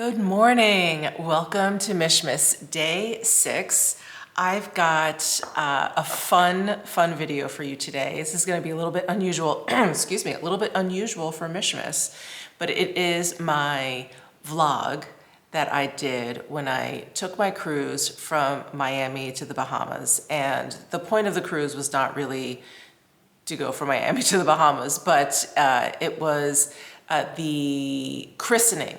Good morning. Welcome to Mishmas, day 6. I've got a fun video for you today. This is going to be a little bit unusual, excuse me, a little bit unusual for Mishmas, but it is my vlog that I did when I took my cruise from Miami to the Bahamas. And the point of the cruise was not really to go from Miami to the Bahamas, but it was the christening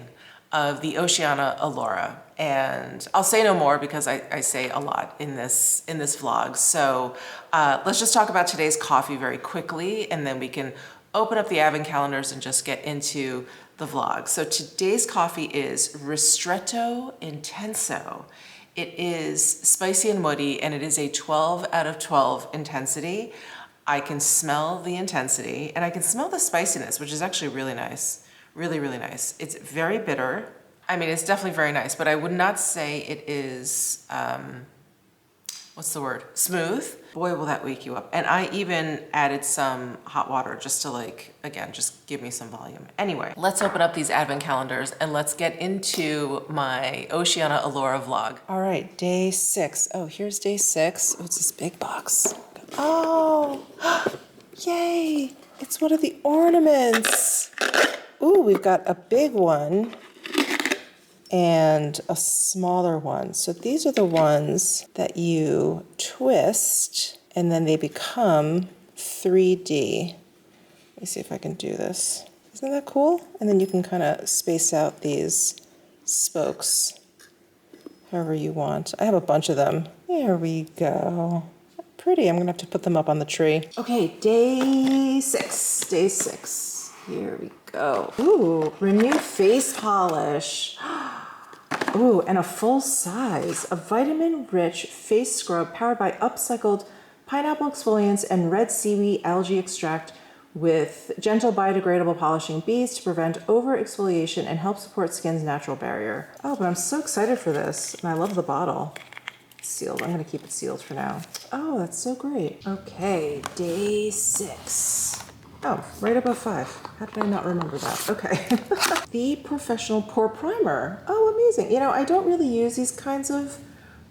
of the Oceania Allura. And I'll say no more because I say a lot in this vlog. So let's just talk about today's coffee very quickly, and then we can open up the Advent calendars and just get into the vlog. So today's coffee is Ristretto Intenso. It is spicy and woody, and it is a 12 out of 12 intensity. I can smell the intensity, and I can smell the spiciness, which is actually really nice. Really, really nice. It's very bitter. I mean, it's definitely very nice, but I would not say it is, what's the word? Smooth. Boy, will that wake you up. And I even added some hot water just to again, just give me some volume. Anyway, let's open up these Advent calendars and let's get into my Oceania Allura vlog. All right, day 6. Oh, here's day 6. Oh, it's this big box. Oh, yay. It's one of the ornaments. Ooh, we've got a big one and a smaller one. So these are the ones that you twist and then they become 3D. Let me see if I can do this. Isn't that cool? And then you can kind of space out these spokes however you want. I have a bunch of them. There we go. Pretty. I'm gonna have to put them up on the tree. Okay, day 6. Day 6. Here we go. Ooh, Renew face polish. Ooh, and a full size, a vitamin-rich face scrub powered by upcycled pineapple exfoliants and red seaweed algae extract with gentle biodegradable polishing beads to prevent over-exfoliation and help support skin's natural barrier. Oh, but I'm so excited for this, and I love the bottle. It's sealed. I'm gonna keep it sealed for now. Oh, that's so great. Okay, day 6. Oh, right above 5. How did I not remember that? Okay. The Professional Pore Primer. Oh, amazing. You know, I don't really use these kinds of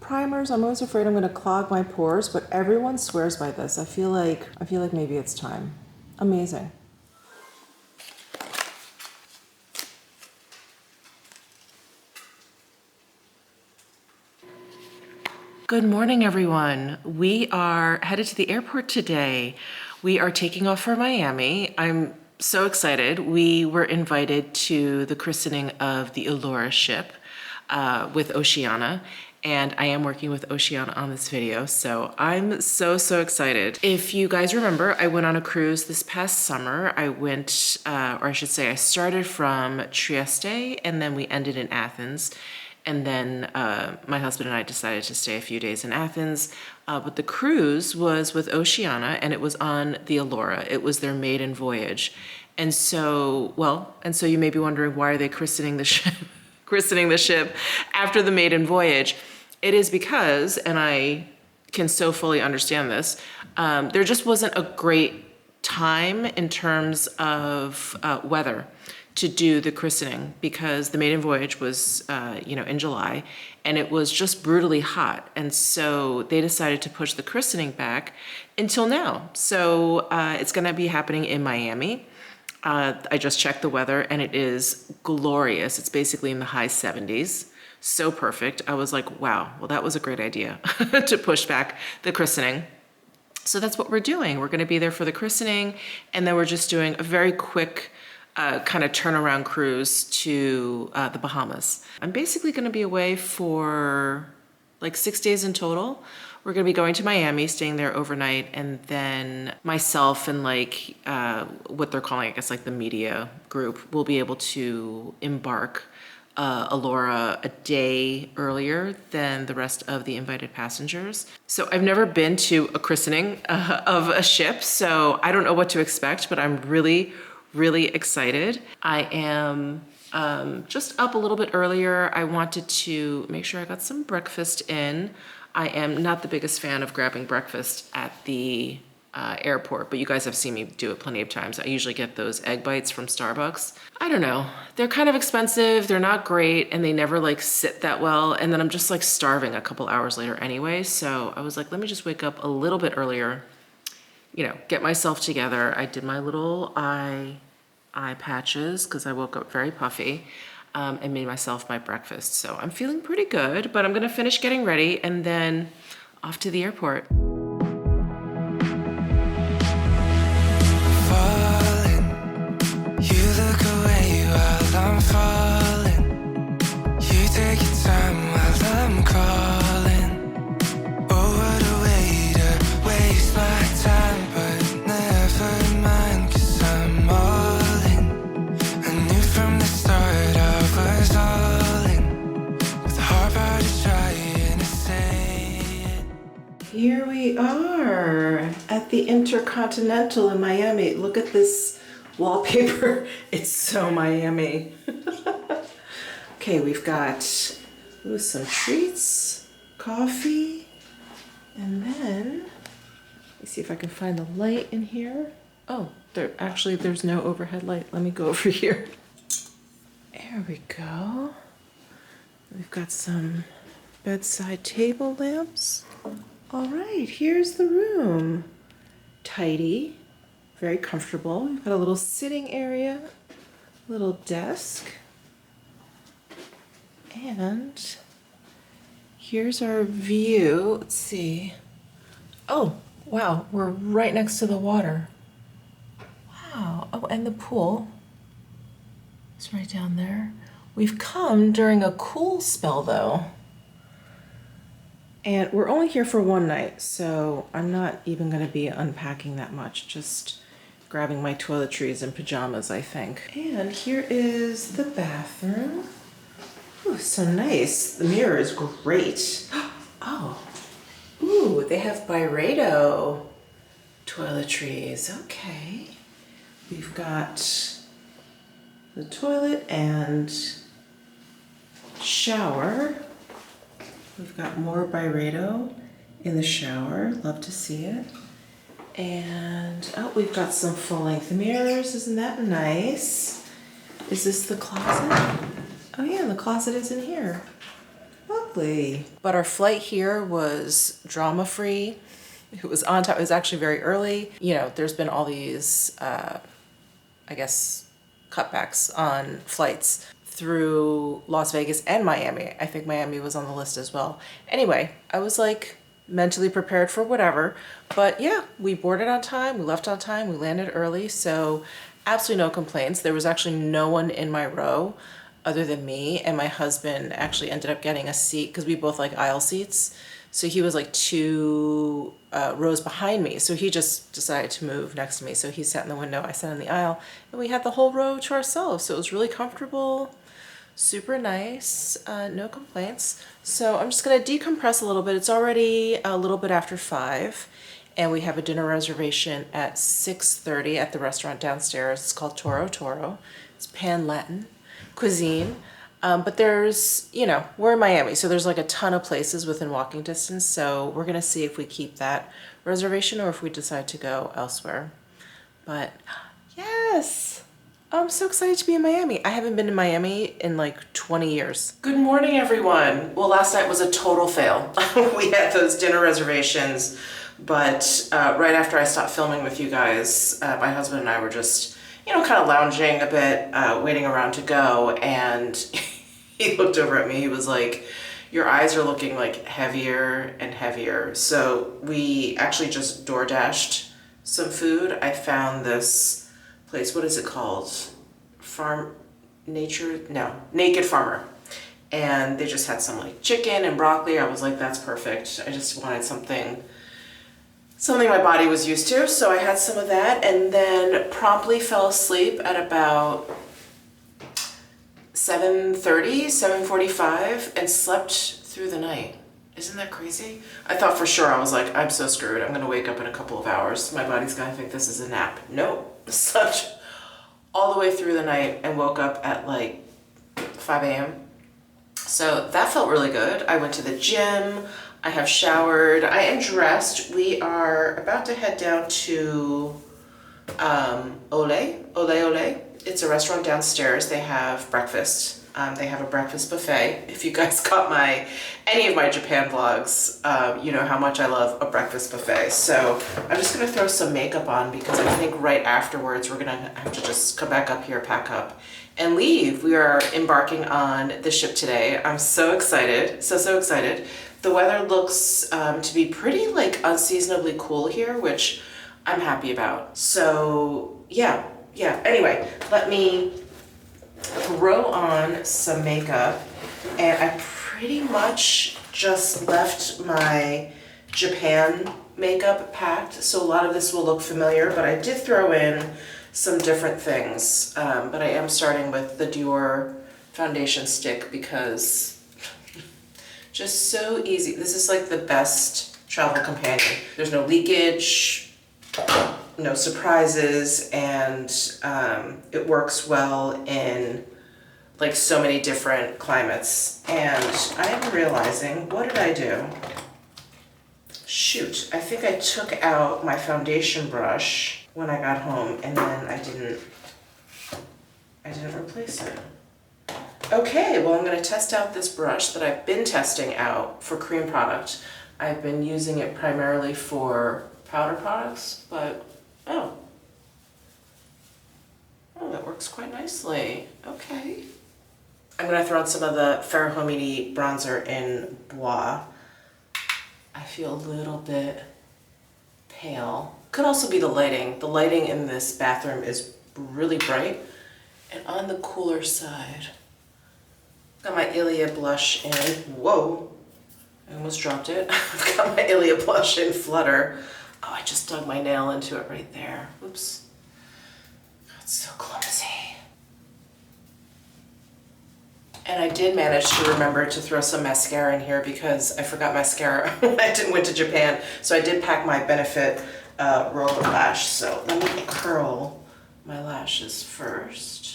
primers. I'm always afraid I'm going to clog my pores, but everyone swears by this. I feel like maybe it's time. Amazing. Good morning, everyone. We are headed to the airport today. We are taking off for Miami. I'm so excited. We were invited to the christening of the Allura ship with Oceania, and I am working with Oceania on this video, so I'm so excited. If you guys remember, I went on a cruise this past summer. I went, or I should say I started from Trieste, and then we ended in Athens. And then my husband and I decided to stay a few days in Athens. But the cruise was with Oceania, and it was on the Allura. It was their maiden voyage. And so you may be wondering, why are they christening the ship after the maiden voyage? It is because, and I can so fully understand this, there just wasn't a great time in terms of weather to do the christening, because the maiden voyage was, in July, and it was just brutally hot. And so they decided to push the christening back until now. So it's gonna be happening in Miami. I just checked the weather and it is glorious. It's basically in the high 70s. So perfect. I was like, wow, well, that was a great idea to push back the christening. So that's what we're doing. We're gonna be there for the christening, and then we're just doing a very quick kind of turnaround cruise to the Bahamas. I'm basically going to be away for like 6 days in total. We're going to be going to Miami, staying there overnight, and then myself and what they're calling, I guess, like the media group will be able to embark Allura a day earlier than the rest of the invited passengers. So I've never been to a christening of a ship, so I don't know what to expect, but I'm really excited. I am just up a little bit earlier. I wanted to make sure I got some breakfast in. I am not the biggest fan of grabbing breakfast at the airport, but you guys have seen me do it plenty of times. I usually get those egg bites from Starbucks. I don't know. They're kind of expensive. They're not great, and they never like sit that well. And then I'm just like starving a couple hours later anyway. So I was like, let me just wake up a little bit earlier, you know, get myself together. I did my little eye patches because I woke up very puffy, and made myself my breakfast. So I'm feeling pretty good, but I'm gonna finish getting ready and then off to the airport. I'm falling. You take your time while I'm calling. Oh, what a way to waste my time, but never mind, 'cause I'm all in. I knew from the start I was all in, with a hard part to try to say it. Here we are at the Intercontinental in Miami. Look at this wallpaper. It's so Miami. Okay, we've got some treats, coffee, and then let me see if I can find the light in here. Oh, there's no overhead light. Let me go over here. There we go. We've got some bedside table lamps. All right, here's the room. Tidy. Very comfortable. We've got a little sitting area, little desk, and here's our view. Let's see. Oh, wow, we're right next to the water. Wow. Oh, and the pool is right down there. We've come during a cool spell though. And we're only here for one night, so I'm not even gonna be unpacking that much. Just grabbing my toiletries and pajamas, I think. And here is the bathroom. Ooh, so nice. The mirror is great. Oh, ooh, they have Byredo toiletries. Okay. We've got the toilet and shower. We've got more Byredo in the shower. Love to see it. And oh, we've got some full-length mirrors. Isn't that nice? Is this the closet? Oh yeah, the closet is in here. Lovely. But our flight here was drama-free. It was on time. It was actually very early. You know, there's been all these, I guess, cutbacks on flights through Las Vegas and Miami. I think Miami was on the list as well. Anyway, I was like mentally prepared for whatever, but yeah, we boarded on time, we left on time, we landed early, so absolutely no complaints. There was actually no one in my row other than me, and my husband actually ended up getting a seat because we both like aisle seats. So he was like 2 rows behind me. So he just decided to move next to me. So he sat in the window, I sat in the aisle, and we had the whole row to ourselves. So it was really comfortable, super nice, no complaints. So I'm just gonna decompress a little bit. It's already a little bit after 5, and we have a dinner reservation at 6:30 at the restaurant downstairs. It's called Toro Toro. It's Pan-Latin cuisine. But there's, you know, we're in Miami, so there's like a ton of places within walking distance. So we're gonna see if we keep that reservation or if we decide to go elsewhere. But yes, I'm so excited to be in Miami. I haven't been to Miami in like 20 years. Good morning, everyone. Well, last night was a total fail. We had those dinner reservations, but right after I stopped filming with you guys, my husband and I were just, you know, kind of lounging a bit, waiting around to go, and he looked over at me, he was like, your eyes are looking like heavier and heavier. So we actually just DoorDashed some food. I found this place, what is it called? Naked Farmer. And they just had some like chicken and broccoli. I was like, that's perfect. I just wanted something my body was used to. So I had some of that and then promptly fell asleep at about 7:30, 7:45 and slept through the night. Isn't that crazy? I thought for sure, I was like, I'm so screwed. I'm gonna wake up in a couple of hours. My body's gonna think this is a nap. Nope, slept all the way through the night and woke up at like 5 a.m. So that felt really good. I went to the gym. I have showered. I am dressed. We are about to head down to Ole. It's a restaurant downstairs. They have breakfast. They have a breakfast buffet. If you guys caught any of my Japan vlogs, you know how much I love a breakfast buffet. So I'm just gonna throw some makeup on because I think right afterwards we're gonna have to just come back up here, pack up, and leave. We are embarking on the ship today. I'm so excited, so excited. The weather looks to be pretty like unseasonably cool here, which I'm happy about. So yeah. Anyway, let me throw on some makeup, and I pretty much just left my Japan makeup packed, so a lot of this will look familiar, but I did throw in some different things. But I am starting with the Dior foundation stick because just so easy. This is like the best travel companion. There's no leakage, no surprises, and it works well in like so many different climates. And I'm realizing, what did I do? Shoot, I think I took out my foundation brush when I got home, and then I didn't replace it. Okay, well, I'm gonna test out this brush that I've been testing out for cream product. I've been using it primarily for powder products, but oh, that works quite nicely. Okay. I'm gonna throw on some of the Fair Hominy bronzer in Bois. I feel a little bit pale. Could also be the lighting. The lighting in this bathroom is really bright and on the cooler side. Got my Ilia blush in, whoa, I almost dropped it. I've got my Ilia blush in Flutter. Oh, I just dug my nail into it right there. Oops. It's so clumsy. And I did manage to remember to throw some mascara in here because I forgot mascara when I went to Japan. So I did pack my Benefit roller lash. So let me curl my lashes first.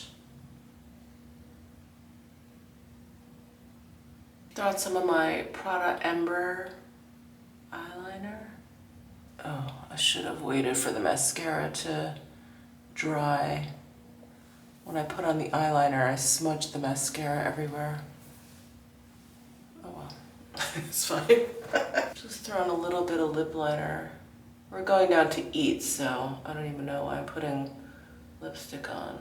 Throw out some of my Prada Ember eyeliner. Oh, I should have waited for the mascara to dry. When I put on the eyeliner, I smudged the mascara everywhere. Oh well, it's fine. Just throw on a little bit of lip liner. We're going down to eat, so I don't even know why I'm putting lipstick on.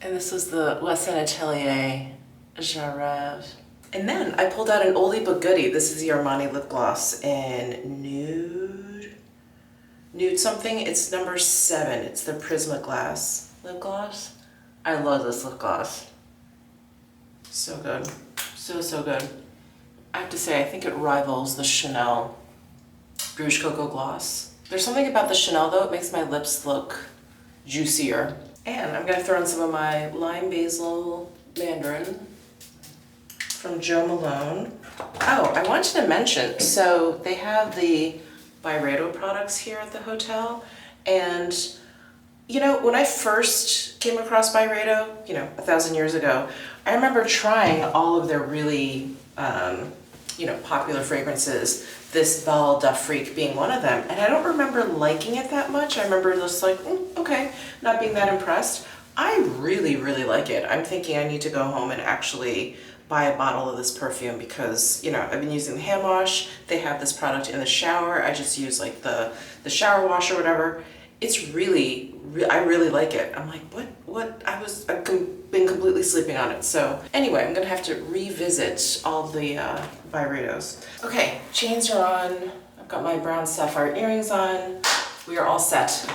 And this is the Wesson Atelier Jarrave. And then I pulled out an oldie but goodie. This is the Armani lip gloss in nude something. It's number 7. It's the Prismaglass lip gloss. I love this lip gloss. So good. So good. I have to say, I think it rivals the Chanel Rouge Coco gloss. There's something about the Chanel though, it makes my lips look juicier. And I'm gonna throw in some of my Lime Basil Mandarin from Jo Malone. Oh, I wanted to mention, so they have the Byredo products here at the hotel, and you know, when I first came across Byredo, you know, 1,000 years ago, I remember trying all of their really, you know, popular fragrances, this Belle d'Afrique being one of them, and I don't remember liking it that much. I remember just like, okay, not being that impressed. I really like it. I'm thinking I need to go home and actually buy a bottle of this perfume because, you know, I've been using the hand wash. They have this product in the shower. I just use like the shower wash or whatever. It's really, I really like it. I'm like, what? I've been completely sleeping on it. So anyway, I'm gonna have to revisit all the Byredos. Okay, chains are on. I've got my brown sapphire earrings on. We are all set.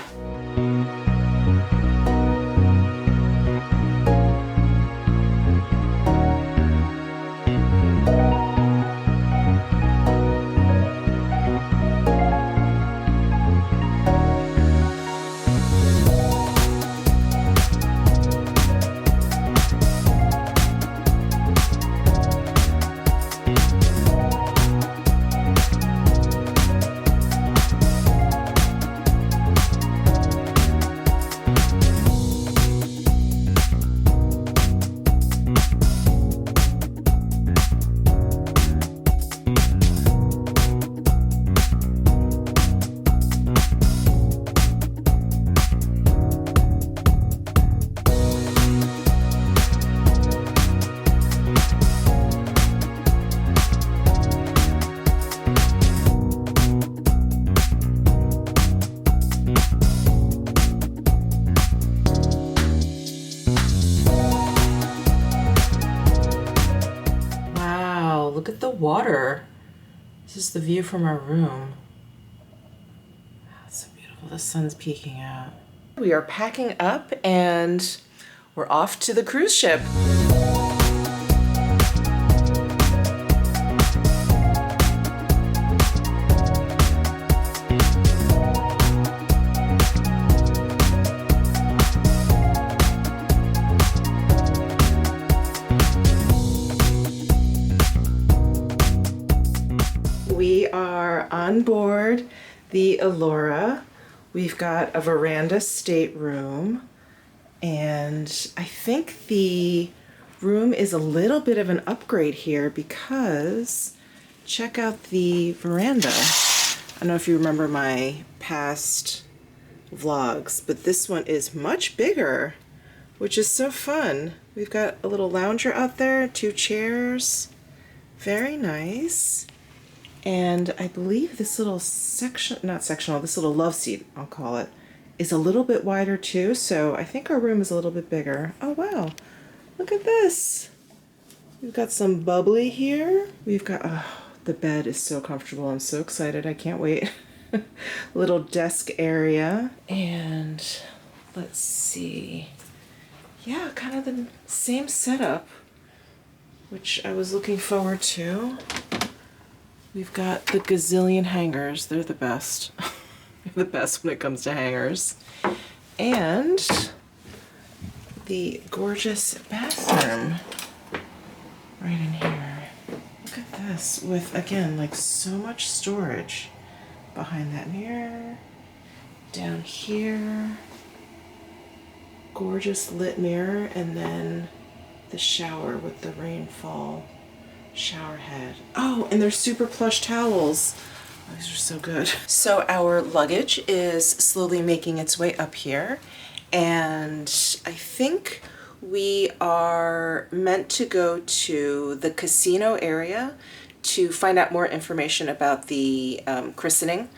water. This is the view from our room. That's so beautiful. The sun's peeking out. We are packing up and we're off to the cruise ship. We are on board the Allura. We've got a veranda stateroom, and I think the room is a little bit of an upgrade here because check out the veranda. I don't know if you remember my past vlogs, but this one is much bigger, which is so fun. We've got a little lounger out there, 2 chairs, very nice. And I believe this little section, not sectional, this little love seat, I'll call it, is a little bit wider too. So I think our room is a little bit bigger. Oh wow, look at this. We've got some bubbly here. We've got, oh, the bed is so comfortable. I'm so excited, I can't wait. Little desk area. And let's see. Yeah, kind of the same setup, which I was looking forward to. We've got the gazillion hangers. They're the best. They're the best when it comes to hangers. And the gorgeous bathroom right in here. Look at this with, again, like so much storage behind that mirror. Down here. Gorgeous lit mirror, and then the shower with the rainfall shower head. Oh, and they're super plush towels. Oh, these are so good. So our luggage is slowly making its way up here, and I think we are meant to go to the casino area to find out more information about the christening,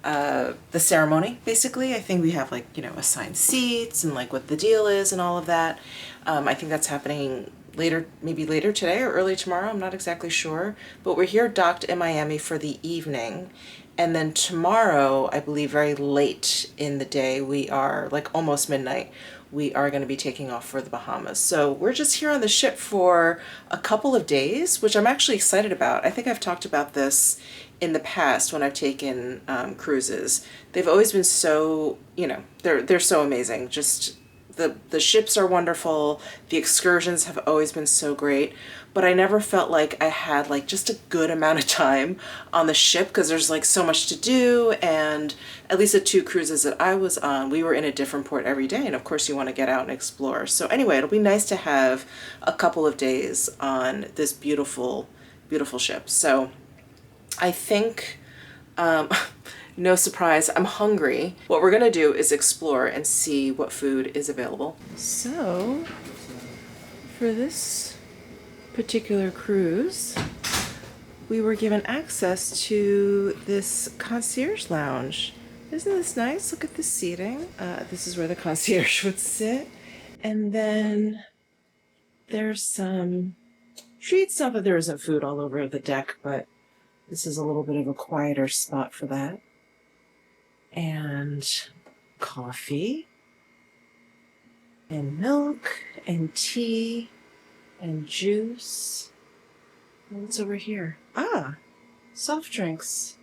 the ceremony, basically. I think we have, like, you know, assigned seats and like what the deal is and all of that. I think that's happening later, maybe later today or early tomorrow, I'm not exactly sure. But we're here docked in Miami for the evening. And then tomorrow, I believe very late in the day, we are, like almost midnight, we are going to be taking off for the Bahamas. So we're just here on the ship for a couple of days, which I'm actually excited about. I think I've talked about this in the past when I've taken cruises. They've always been so, you know, they're so amazing. Just the ships are wonderful. The excursions have always been so great, but I never felt like I had like just a good amount of time on the ship because there's like so much to do. And at least the 2 cruises that I was on, we were in a different port every day. And of course you want to get out and explore. So anyway, it'll be nice to have a couple of days on this beautiful, beautiful ship. So I think, no surprise, I'm hungry. What we're gonna do is explore and see what food is available. So, for this particular cruise, we were given access to this concierge lounge. Isn't this nice? Look at the seating. This is where the concierge would sit. And then there's some treats. Not that there isn't food all over the deck, but this is a little bit of a quieter spot for that. And coffee, and milk, and tea, and juice. And what's over here? Ah, soft drinks.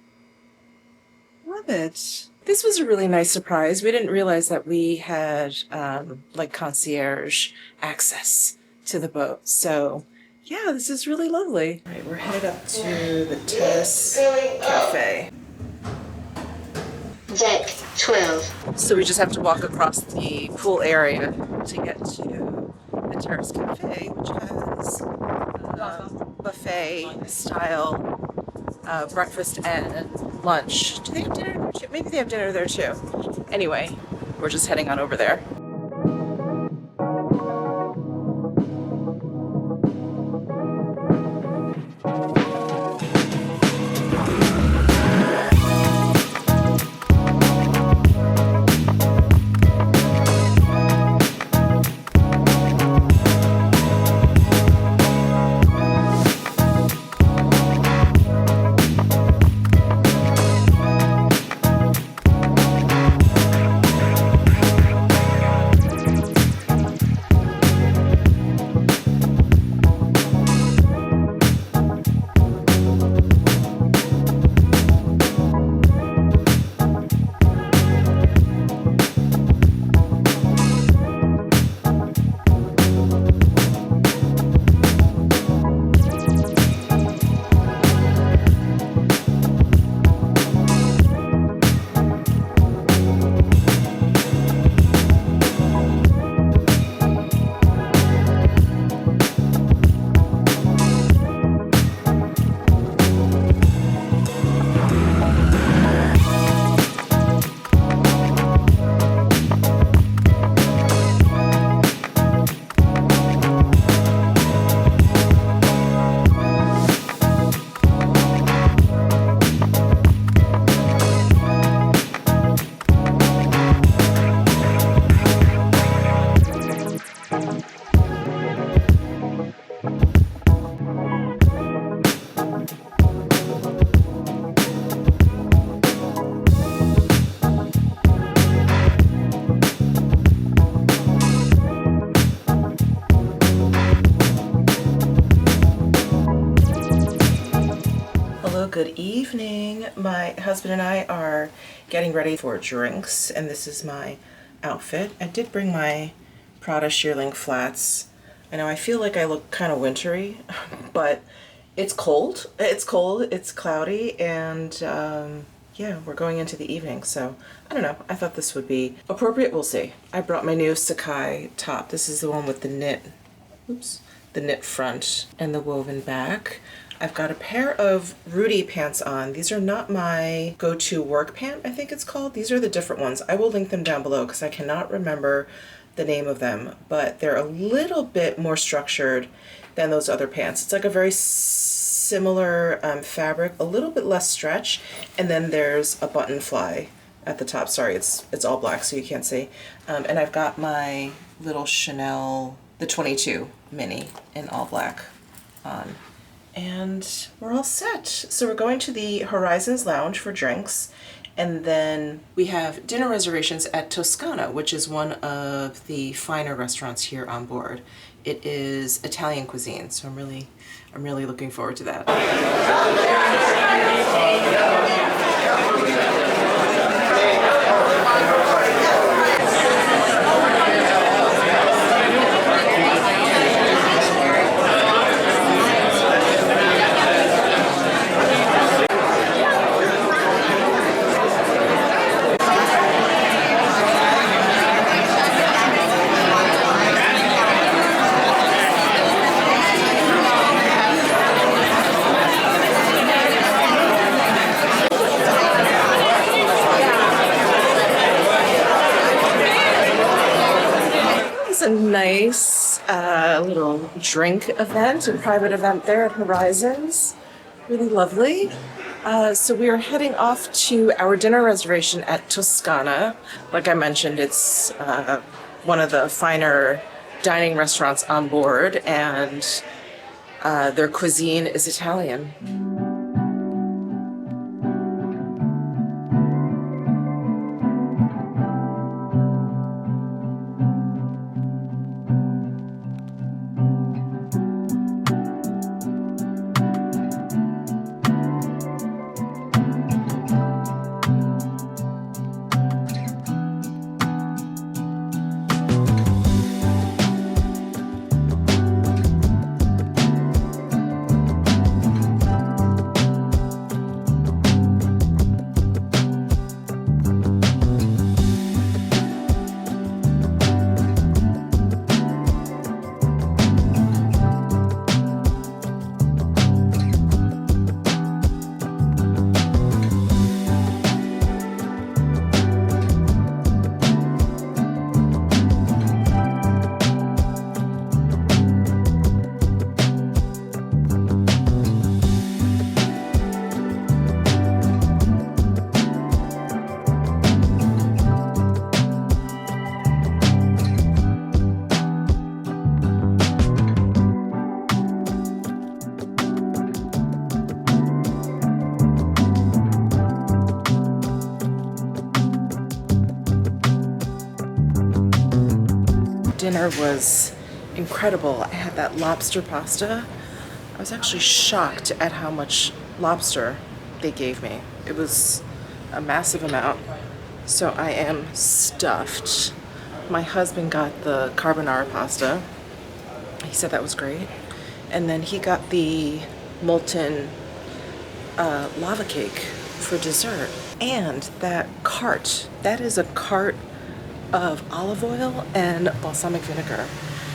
Love it. This was a really nice surprise. We didn't realize that we had like concierge access to the boat. So yeah, this is really lovely. All right, we're headed up to the Terrace Cafe. Deck 12. So we just have to walk across the pool area to get to the Terrace Cafe, which has buffet style breakfast and lunch. Do they have dinner there too? Maybe they have dinner there too. Anyway, we're just heading on over there. good evening. My husband and I are getting ready for drinks, and this is my outfit. I did bring my Prada shearling flats. I know I feel like I look kind of wintry, but it's cold. It's cold, it's cloudy, and yeah, we're going into the evening, so I don't know. I thought this would be appropriate. We'll see. I brought my new Sakai top. This is the one with the knit, the knit front and the woven back. I've got a pair of Ruti pants on. These are not my go-to work pant, I think it's called. These are the different ones. I will link them down below because I cannot remember the name of them, but they're a little bit more structured than those other pants. It's like a very similar fabric, a little bit less stretch, and then there's a button fly at the top. Sorry, it's all black so you can't see. And I've got my little Chanel, the 22 mini in all black on. And we're all set. So we're going to the Horizons Lounge for drinks, and then we have dinner reservations at Toscana, which is one of the finer restaurants here on board. It is Italian cuisine, so I'm really looking forward to that. A nice little drink event, a private event there at Horizons. Really lovely. So we are heading off to our dinner reservation at Toscana. Like I mentioned, it's one of the finer dining restaurants on board, and their cuisine is Italian. Dinner was incredible. I had that lobster pasta. I was actually shocked at how much lobster they gave me. It was a massive amount, so I am stuffed. My husband got the carbonara pasta. He said that was great. And then he got the molten lava cake for dessert. And that cart, that is a cart of olive oil and balsamic vinegar.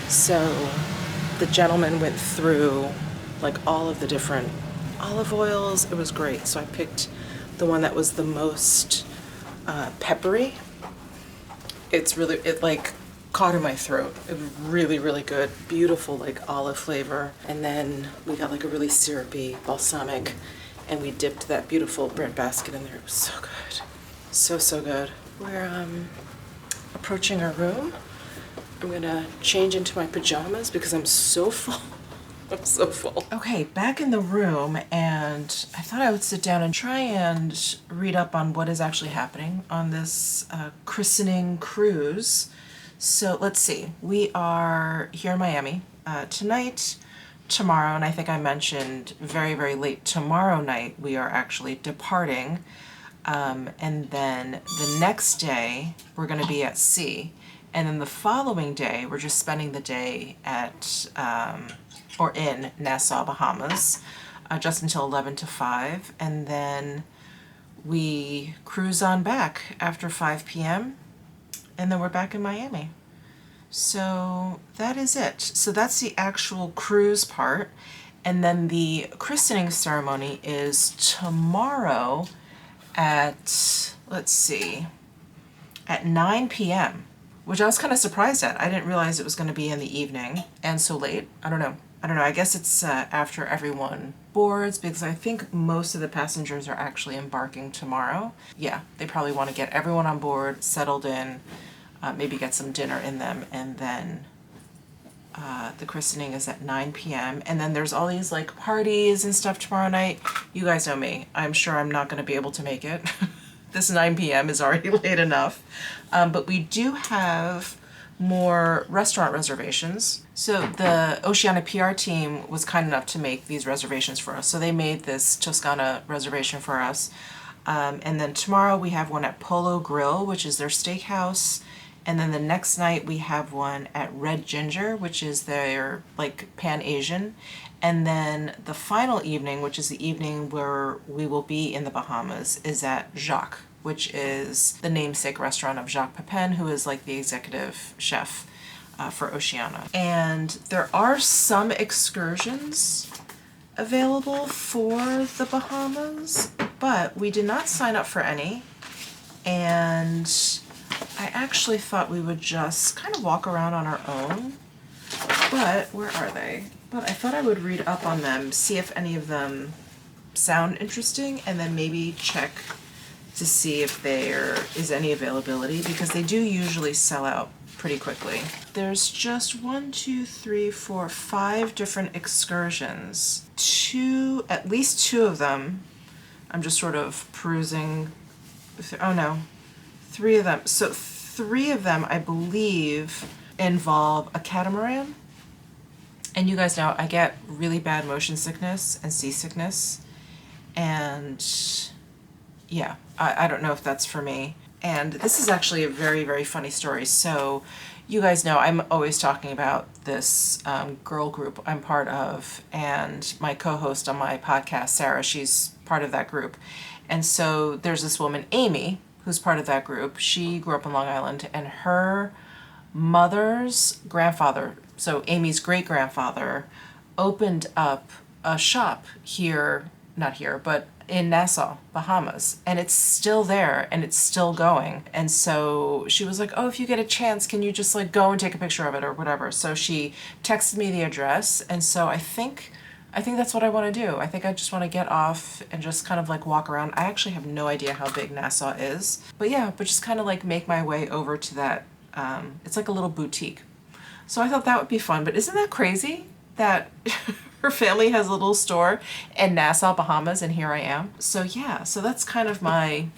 So the gentleman went through like all of the different olive oils. It was great. So I picked the one that was the most peppery. It like caught in my throat. It was really, really good. Beautiful like olive flavor. And then we got like a really syrupy balsamic, and we dipped that beautiful bread basket in there. It was so good. So good. We're approaching our room. I'm gonna change into my pajamas because I'm so full. I'm so full. Okay, back in the room, and I thought I would sit down and try and read up on what is actually happening on this christening cruise. So let's see. We are here in Miami tonight, tomorrow, and I think I mentioned very, very late tomorrow night, we are actually departing. And then the next day, we're going to be at sea. And then the following day, we're just spending the day at, or in Nassau, Bahamas, just until 11 to 5. And then we cruise on back after 5 p.m. and then we're back in Miami. So that is it. So that's the actual cruise part. And then the christening ceremony is tomorrow at, let's see, at 9 p.m., which I was kind of surprised at. I didn't realize it was going to be in the evening and so late. I don't know. I guess it's after everyone boards, because I think most of the passengers are actually embarking tomorrow. Yeah, they probably want to get everyone on board, settled in, maybe get some dinner in them, and then the christening is at 9 p.m. And then there's all these like parties and stuff tomorrow night. You guys know me. I'm sure I'm not going to be able to make it. This 9 p.m. is already late enough. But we do have more restaurant reservations. So the Oceania PR team was kind enough to make these reservations for us. So they made this Toscana reservation for us. And then tomorrow we have one at Polo Grill, which is their steakhouse. And then the next night we have one at Red Ginger, which is their like Pan-Asian. And then the final evening, which is the evening where we will be in the Bahamas, is at Jacques, which is the namesake restaurant of Jacques Pepin, who is like the executive chef for Oceania. And there are some excursions available for the Bahamas, but we did not sign up for any. And I actually thought we would just kind of walk around on our own, but where are they? But I thought I would read up on them, see if any of them sound interesting, and then maybe check to see if there is any availability, because they do usually sell out pretty quickly. There's just 5 different excursions. At least two of them, I'm just sort of perusing. Oh no, 3 of them. So 3 of them, I believe, involve a catamaran. And you guys know I get really bad motion sickness and seasickness. And yeah, I don't know if that's for me. And this is actually a very, very funny story. So you guys know I'm always talking about this girl group I'm part of, and my co-host on my podcast, Sarah, she's part of that group. And so there's this woman, Amy, who's part of that group. She grew up in Long Island, and her mother's grandfather, so Amy's great-grandfather, opened up a shop here, not here, but in Nassau, Bahamas, and it's still there and it's still going. And so she was like, oh, if you get a chance, can you just like go and take a picture of it or whatever? So she texted me the address, and so I think that's what I want to do. I think I just want to get off and just kind of like walk around. I actually have no idea how big Nassau is, but yeah, but just kind of like make my way over to that. It's like a little boutique. So I thought that would be fun, but isn't that crazy that her family has a little store in Nassau, Bahamas, and here I am. So yeah, so that's kind of my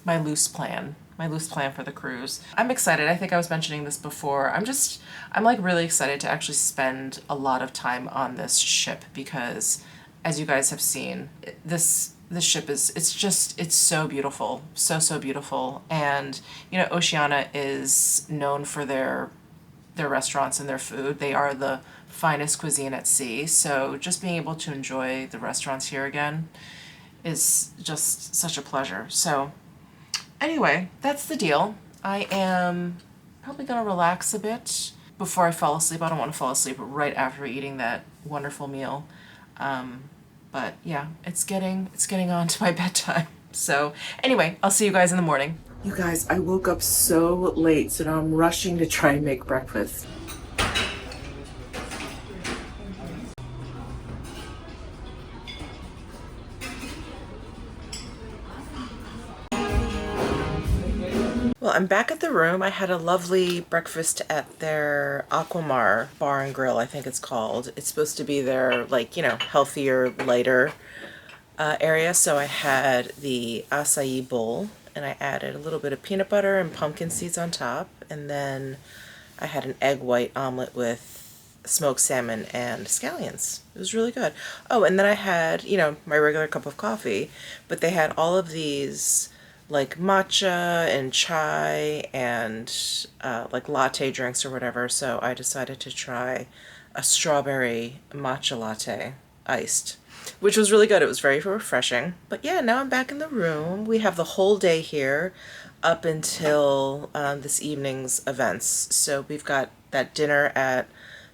loose plan for the cruise. I'm excited. I think I was mentioning this before. I'm like really excited to actually spend a lot of time on this ship, because as you guys have seen, this ship it's so beautiful, so beautiful. And you know, Oceania is known for their restaurants and their food. They are the finest cuisine at sea. So just being able to enjoy the restaurants here again is just such a pleasure. So anyway, that's the deal. I am probably gonna relax a bit before I fall asleep. I don't want to fall asleep right after eating that wonderful meal. But yeah, it's getting on to my bedtime. So anyway, I'll see you guys in the morning. You guys, I woke up so late, so now I'm rushing to try and make breakfast. Well, I'm back at the room. I had a lovely breakfast at their Aquamar Bar and Grill, I think it's called. It's supposed to be their, like, you know, healthier, lighter area. So I had the acai bowl, and I added a little bit of peanut butter and pumpkin seeds on top. And then I had an egg white omelet with smoked salmon and scallions. It was really good. Oh, and then I had, you know, my regular cup of coffee, but they had all of these like matcha and chai and like latte drinks or whatever. So I decided to try a strawberry matcha latte iced, which was really good. It was very refreshing. But yeah, now I'm back in the room. We have the whole day here up until this evening's events. So we've got that dinner at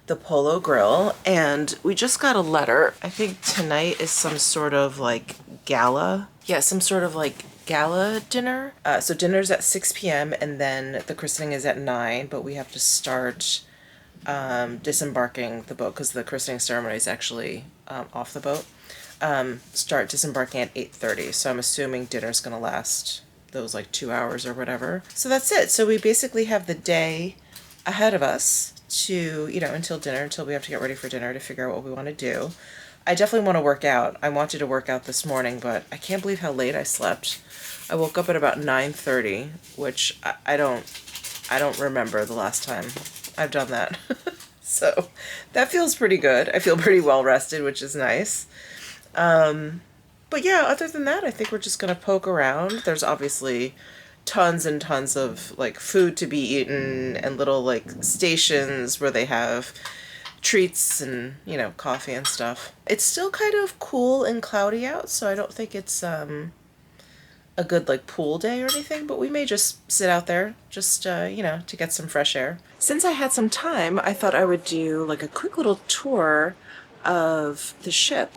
the Polo Grill, and we just got a letter. I think tonight is some sort of like gala. Yeah, some sort of like gala dinner. So dinner's at 6 p.m. and then the christening is at 9, but we have to start disembarking the boat because the christening ceremony is actually off the boat. Start disembarking at 8:30. So I'm assuming dinner's gonna last those like 2 hours or whatever. So that's it. So we basically have the day ahead of us to, you know, until dinner, until we have to get ready for dinner to figure out what we want to do. I definitely want to work out. I wanted to work out this morning, but I can't believe how late I slept. I woke up at about 9:30, which I don't remember the last time I've done that. So that feels pretty good. I feel pretty well rested, which is nice. But yeah, other than that, I think we're just gonna poke around. There's obviously tons and tons of like food to be eaten and little like stations where they have treats and, you know, coffee and stuff. It's still kind of cool and cloudy out, so I don't think it's a good like pool day or anything, but we may just sit out there just you know, to get some fresh air. Since I had some time, I thought I would do like a quick little tour of the ship.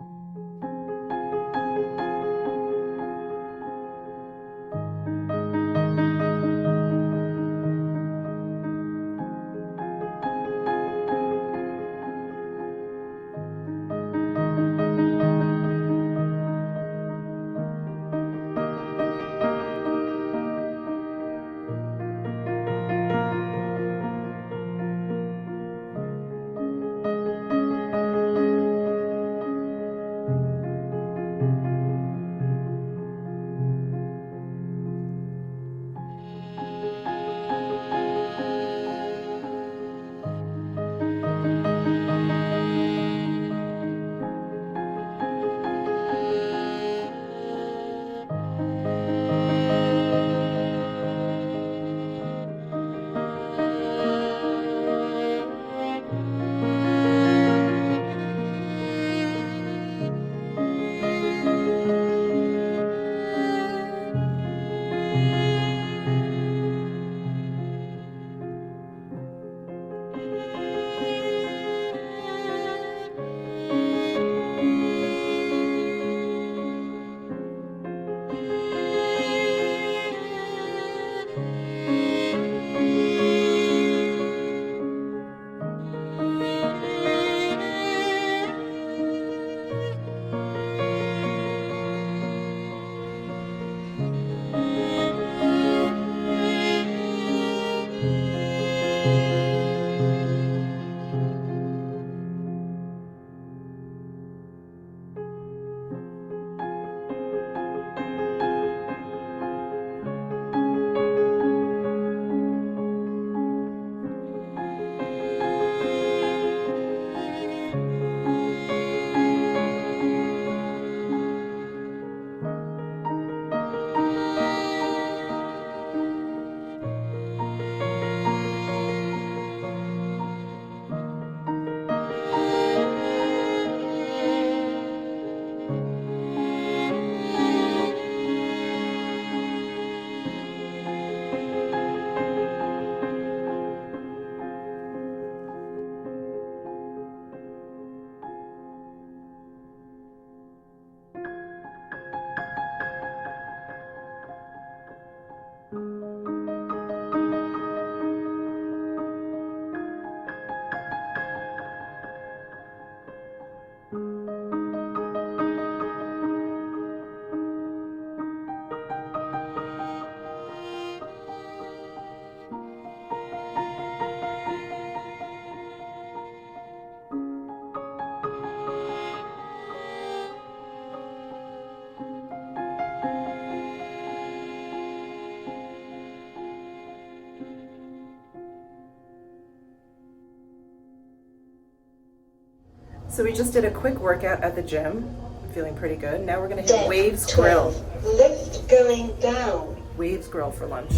So we just did a quick workout at the gym. I'm feeling pretty good. Now we're gonna hit Deck Waves Grill. 12. Lift going down. Waves Grill for lunch.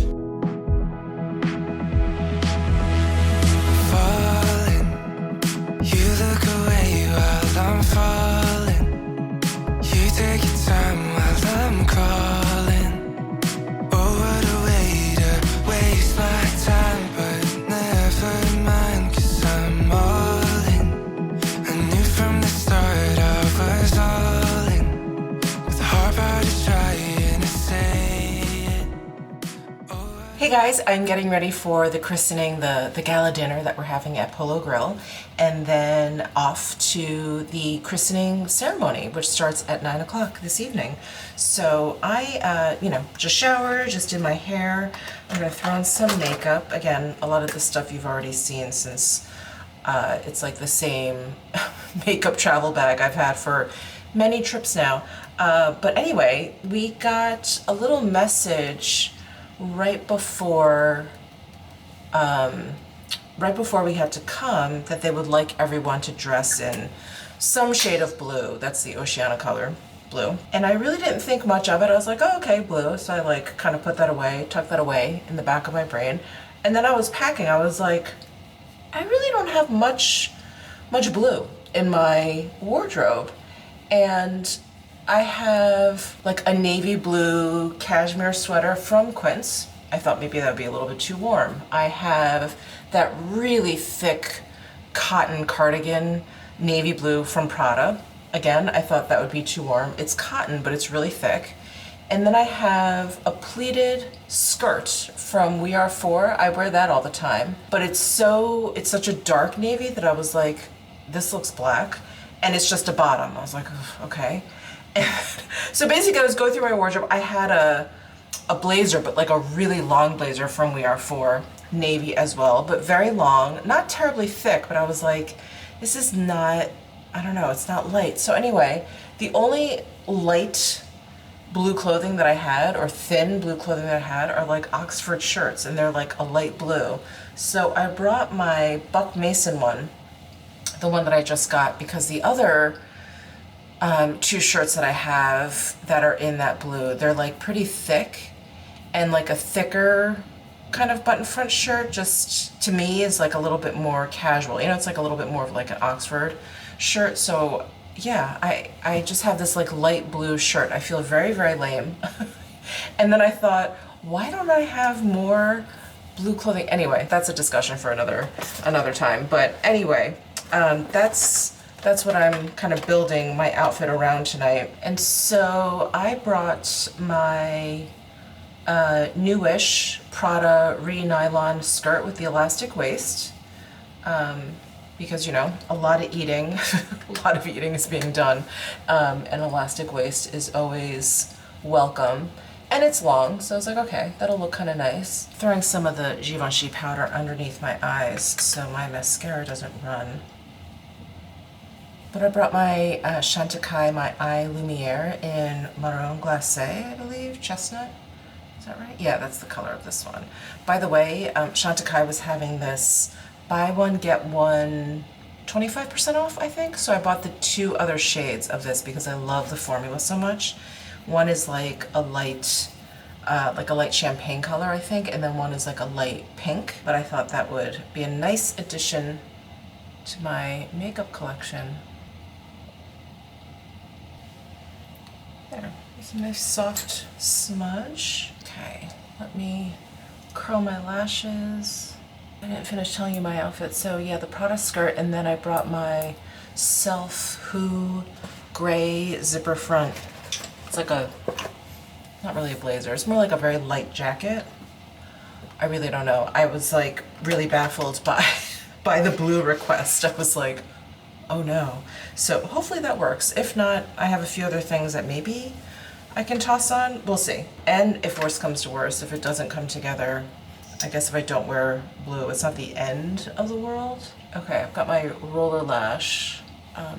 Falling, you look away while I'm falling. You take your time while I'm calling. Oh, what a way to waste my time, but never mind, 'cause I'm all in. I knew from the start I was all in, with a heart about to try and to say it. Hey guys, I'm getting ready for the christening, the gala dinner that we're having at Polo Grill, and then off to the christening ceremony, which starts at 9 o'clock this evening. So I, just showered, just did my hair. I'm gonna throw on some makeup. Again, a lot of the stuff you've already seen since it's like the same makeup travel bag I've had for many trips now. But anyway, we got a little message right before we had to come that they would like everyone to dress in some shade of blue. That's the Oceania color, blue. And I really didn't think much of it. I was like, oh, okay, blue. So I like kind of put that away, tucked that away in the back of my brain. And then I was packing. I was like, I really don't have much blue in my wardrobe. And I have like a navy blue cashmere sweater from Quince. I thought maybe that would be a little bit too warm. I have that really thick cotton cardigan, navy blue from Prada. Again, I thought that would be too warm. It's cotton, but it's really thick. And then I have a pleated skirt from We Are Four. I wear that all the time, but it's such a dark navy that I was like, this looks black, and it's just a bottom. I was like, okay. And so basically I was going through my wardrobe. I had a blazer, but like a really long blazer from We Are Four, navy as well, but very long, not terribly thick, but I was like, this is not, I don't know, it's not light. So anyway, the only light blue clothing that I had, or thin blue clothing that I had, are like Oxford shirts, and they're like a light blue. So I brought my Buck Mason one, the one that I just got, because the other two shirts that I have that are in that blue, they're like pretty thick, and like a thicker kind of button front shirt just to me is like a little bit more casual. You know, it's like a little bit more of like an Oxford shirt. So yeah, I just have this like light blue shirt. I feel very, very lame. And then I thought, why don't I have more blue clothing? Anyway, that's a discussion for another time. But anyway, that's what I'm kind of building my outfit around tonight. And so I brought my newish Prada re-nylon skirt with the elastic waist, because, you know, a lot of eating is being done, and elastic waist is always welcome. And it's long, so I was like, okay, that'll look kind of nice. Throwing some of the Givenchy powder underneath my eyes so my mascara doesn't run. But I brought my Chantecaille, my eye lumiere in Marron Glacé, I believe, chestnut. Is that right? Yeah, that's the color of this one. By the way, Chantecaille was having this buy one, get one 25% off, I think. So I bought the two other shades of this because I love the formula so much. One is like a light champagne color, I think, and then one is like a light pink. But I thought that would be a nice addition to my makeup collection. There, there's a nice soft smudge. Okay, let me curl my lashes. I didn't finish telling you my outfit. So yeah, the Prada skirt, and then I brought my Self-Who gray zipper front. It's like not really a blazer, it's more like a very light jacket. I really don't know. I was like really baffled by the blue request. I was like, oh no. So hopefully that works. If not, I have a few other things that maybe I can toss on. We'll see. And if worse comes to worse, if it doesn't come together, I guess if I don't wear blue, it's not the end of the world. Okay, I've got my roller lash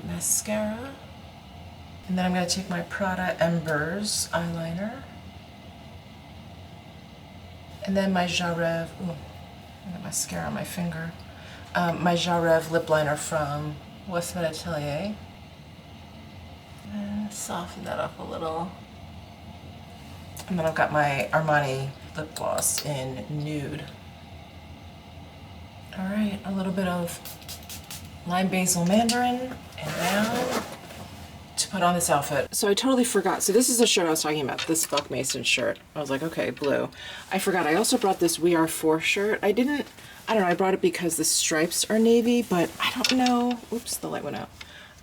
mascara. And then I'm gonna take my Prada Embers eyeliner. And then my Jarrev, ooh, I got mascara on my finger. My Jarrev lip liner from Westman Atelier. And soften that up a little. And then I've got my Armani lip gloss in Nude. All right, a little bit of lime basil mandarin, and now to put on this outfit. So I totally forgot. So this is the shirt I was talking about, this Buck Mason shirt. I was like, okay, blue. I forgot. I also brought this We Are Four shirt. I don't know, I brought it because the stripes are navy, but I don't know. Oops, the light went out.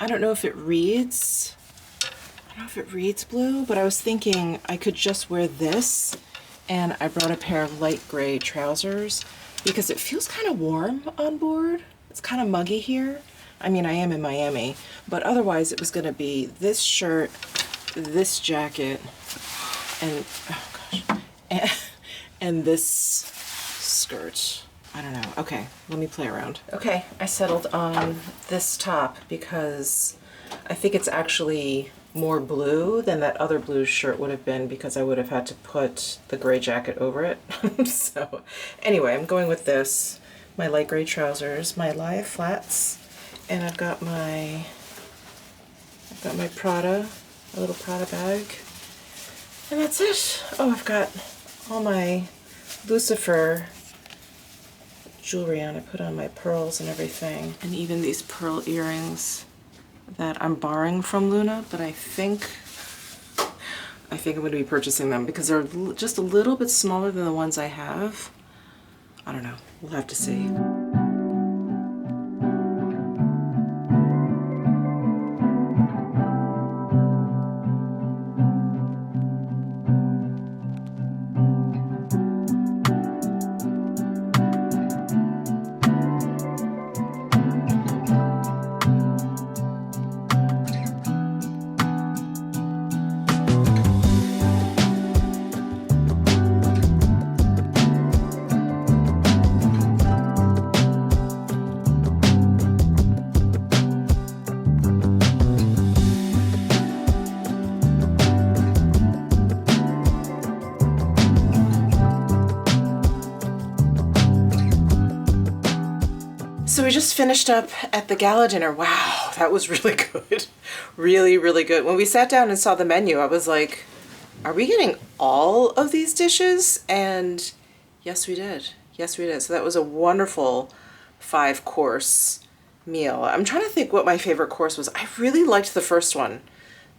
I don't know if it reads. I don't know if it reads blue, but I was thinking I could just wear this, and I brought a pair of light gray trousers because it feels kind of warm on board. It's kind of muggy here. I mean, I am in Miami, but otherwise it was gonna be this shirt, this jacket, and, oh gosh, and this skirt. I don't know. Okay, let me play around. Okay, I settled on this top because I think it's actually more blue than that other blue shirt would have been because I would have had to put the gray jacket over it. So anyway, I'm going with this. My light gray trousers, my live flats, and I've got my Prada, a little Prada bag, and that's it. Oh, I've got all my Lucifer jewelry on. I put on my pearls and everything, and even these pearl earrings that I'm borrowing from Luna, but I think I'm going to be purchasing them because they're just a little bit smaller than the ones I have. I don't know. We'll have to see. So we just finished up at the gala dinner. Wow, that was really good. Really, really good. When we sat down and saw the menu, I was like, are we getting all of these dishes? And yes, we did. Yes, we did. So that was a wonderful 5-course meal. I'm trying to think what my favorite course was. I really liked the first one.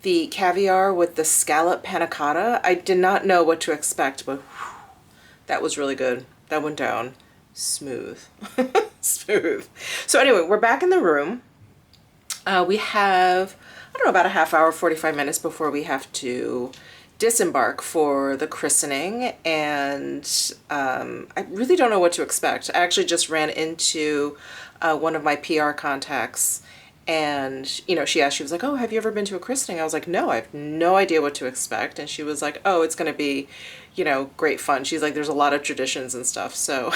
The caviar with the scallop panna cotta. I did not know what to expect, but whew, that was really good. That went down smooth. Smooth. So anyway, we're back in the room. We have, I don't know, about a half hour, 45 minutes before we have to disembark for the christening, and I really don't know what to expect. I actually just ran into one of my PR contacts, and you know, she was like, oh, have you ever been to a christening? I was like, no, I have no idea what to expect. And she was like, oh, it's gonna be, you know, great fun. She's like, there's a lot of traditions and stuff, so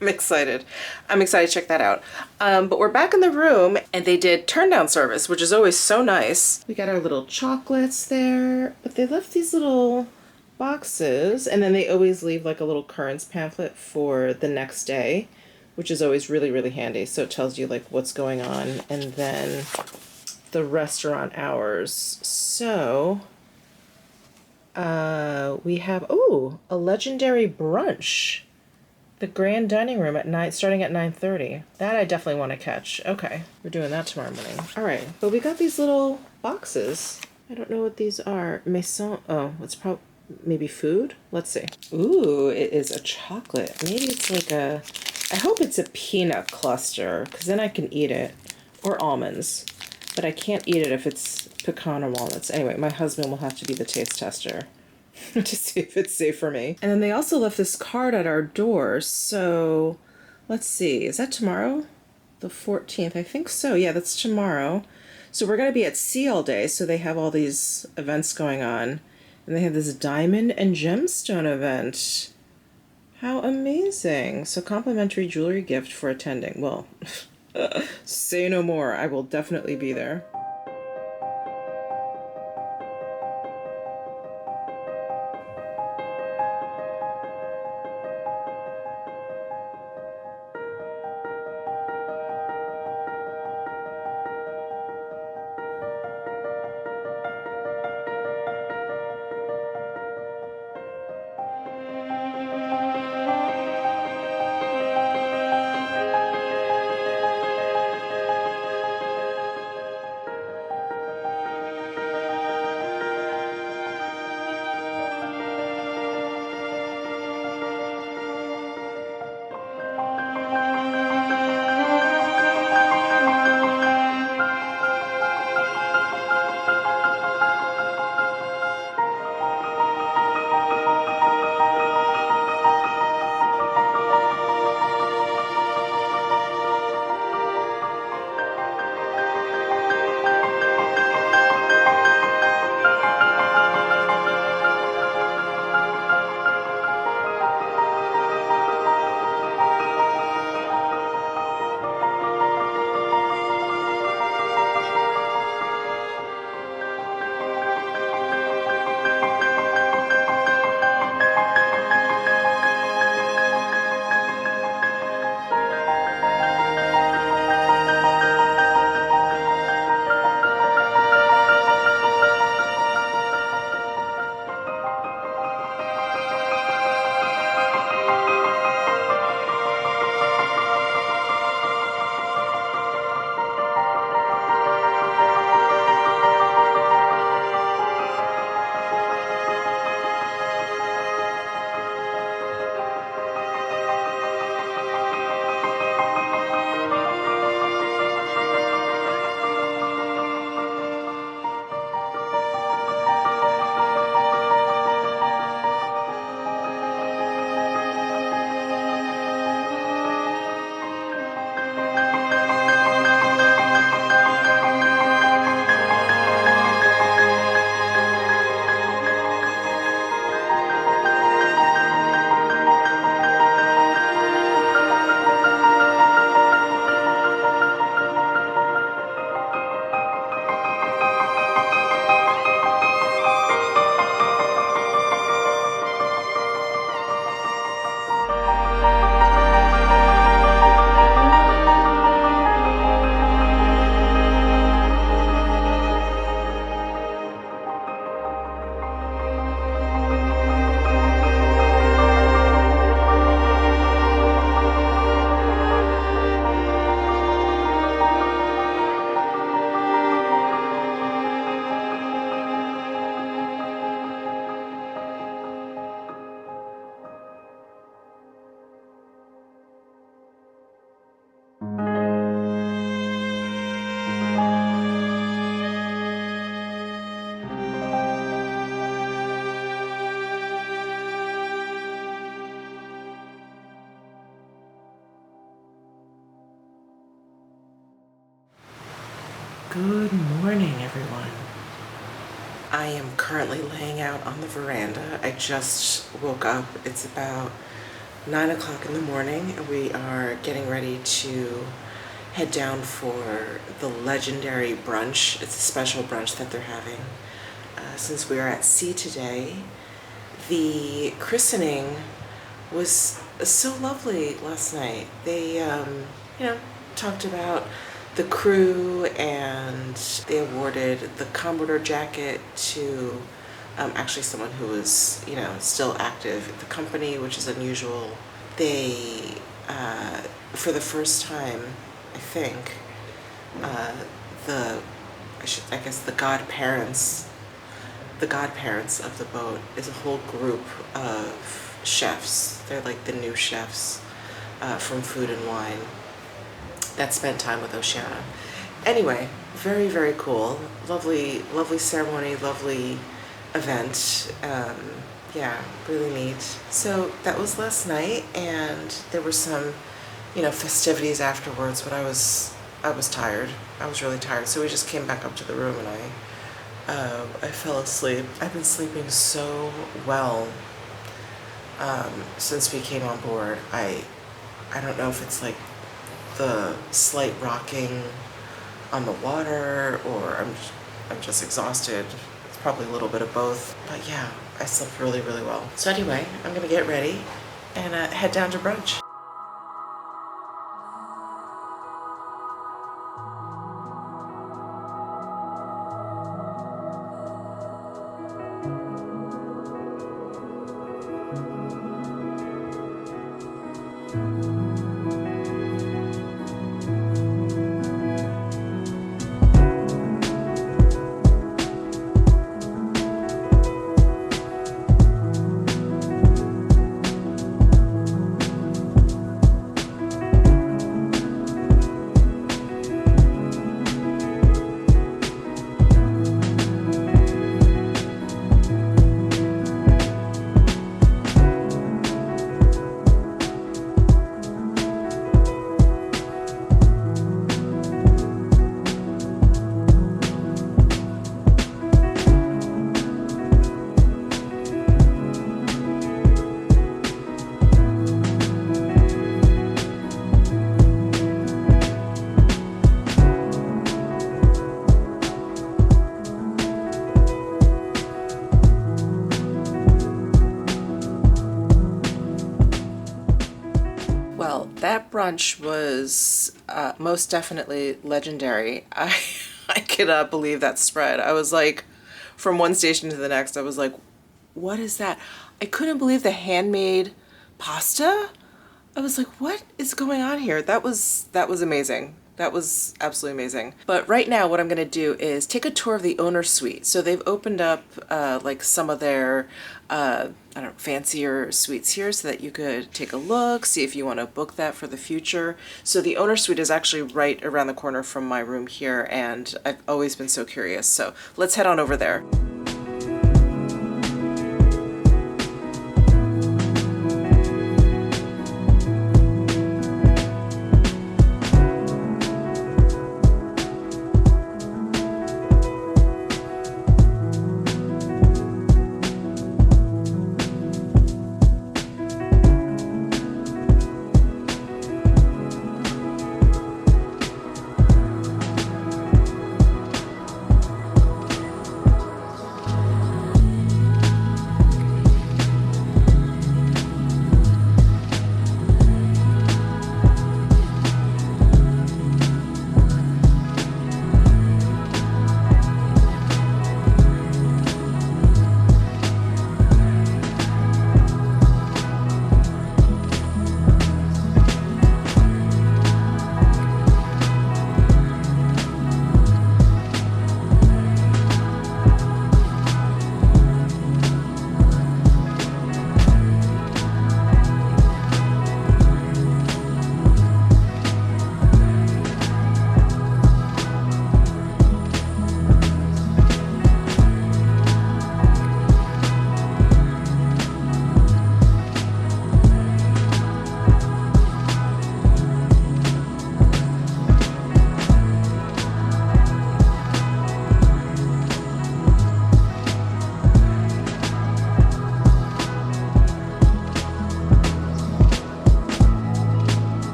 I'm excited. I'm excited to check that out. But we're back in the room, and they did turn down service, which is always so nice. We got our little chocolates there, but they left these little boxes, and then they always leave like a little currents pamphlet for the next day, which is always really, really handy. So it tells you like what's going on, and then the restaurant hours. So we have, oh, a legendary brunch. The grand dining room at 9, starting at 9:30. That I definitely want to catch. Okay, we're doing that tomorrow morning. All right, but we got these little boxes. I don't know what these are. Maison. Oh, it's probably maybe food. Let's see. Ooh, it is a chocolate. Maybe it's like a. I hope it's a peanut cluster, because then I can eat it, or almonds. But I can't eat it if it's pecan or walnuts. Anyway, my husband will have to be the taste tester to see if it's safe for me. And then they also left this card at our door. So let's see, is that tomorrow? The 14th, I think so. Yeah, that's tomorrow. So we're going to be at sea all day. So they have all these events going on. And they have this diamond and gemstone event. How amazing. So complimentary jewelry gift for attending. Well, say no more. I will definitely be there. Good morning, everyone. I am currently laying out on the veranda. I just woke up. It's about 9 o'clock in the morning, and we are getting ready to head down for the legendary brunch. It's a special brunch that they're having. Since we are at sea today, the christening was so lovely last night. They, talked about the crew, and they awarded the Commodore jacket to actually someone who was, still active at the company, which is unusual. They, for the first time, I think, the godparents of the boat is a whole group of chefs. They're like the new chefs from Food and Wine that spent time with Oceania. Anyway, very, very cool. Lovely, lovely ceremony, lovely event. Yeah, really neat. So that was last night, and there were some, festivities afterwards, but I was tired. I was really tired. So we just came back up to the room, and I fell asleep. I've been sleeping so well since we came on board. I don't know if it's like the slight rocking on the water, or I'm just exhausted. It's probably a little bit of both, but yeah, I slept really, really well. So anyway, I'm gonna get ready and head down to brunch. Well, that brunch was most definitely legendary. I cannot believe that spread. I was like, from one station to the next, I was like, what is that? I couldn't believe the handmade pasta. I was like, what is going on here? That was amazing. That was absolutely amazing. But right now what I'm gonna do is take a tour of the owner's suite. So they've opened up like some of their fancier suites here so that you could take a look, see if you want to book that for the future. So the owner's suite is actually right around the corner from my room here, and I've always been so curious. So let's head on over there.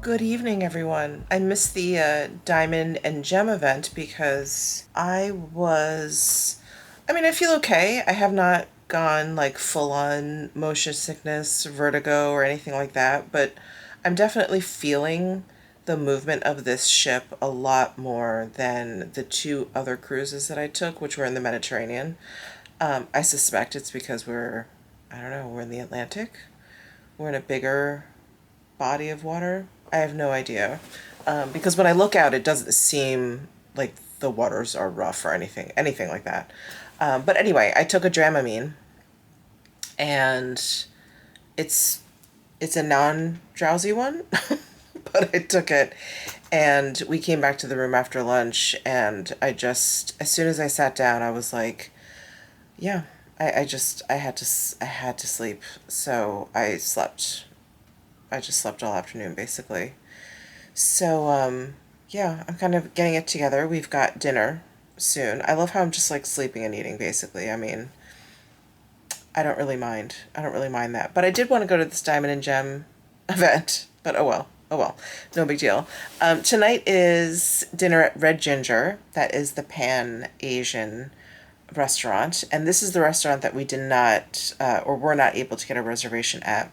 Good evening, everyone. I missed the Diamond and Gem event because I feel okay. I have not gone like full on motion sickness, vertigo, or anything like that, but I'm definitely feeling the movement of this ship a lot more than the two other cruises that I took, which were in the Mediterranean. I suspect it's because we're in the Atlantic. We're in a bigger body of water. I have no idea. Because when I look out, it doesn't seem like the waters are rough or anything like that. But anyway, I took a Dramamine, and it's a non-drowsy one, but I took it, and we came back to the room after lunch, and as soon as I sat down, I was like, yeah, I had to sleep. So I slept. I just slept all afternoon, basically. So, yeah, I'm kind of getting it together. We've got dinner soon. I love how I'm just like sleeping and eating, basically. I mean, I don't really mind. I don't really mind that. But I did want to go to this Diamond and Gem event, but oh well. Oh well, no big deal. Tonight is dinner at Red Ginger. That is the Pan-Asian restaurant. And this is the restaurant that we did not, or were not able to get a reservation at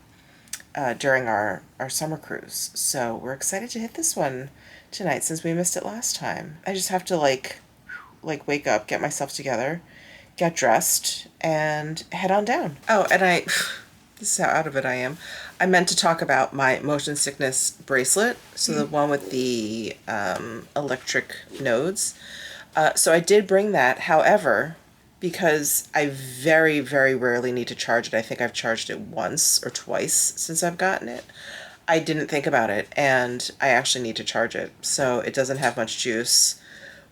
during our summer cruise. So we're excited to hit this one tonight since we missed it last time. I just have to like wake up, get myself together, get dressed, and head on down. Oh, and this is how out of it I am. I meant to talk about my motion sickness bracelet. So the one with the electric nodes. So I did bring that. However, because I very, very rarely need to charge it. I think I've charged it once or twice since I've gotten it. I didn't think about it, and I actually need to charge it. So it doesn't have much juice,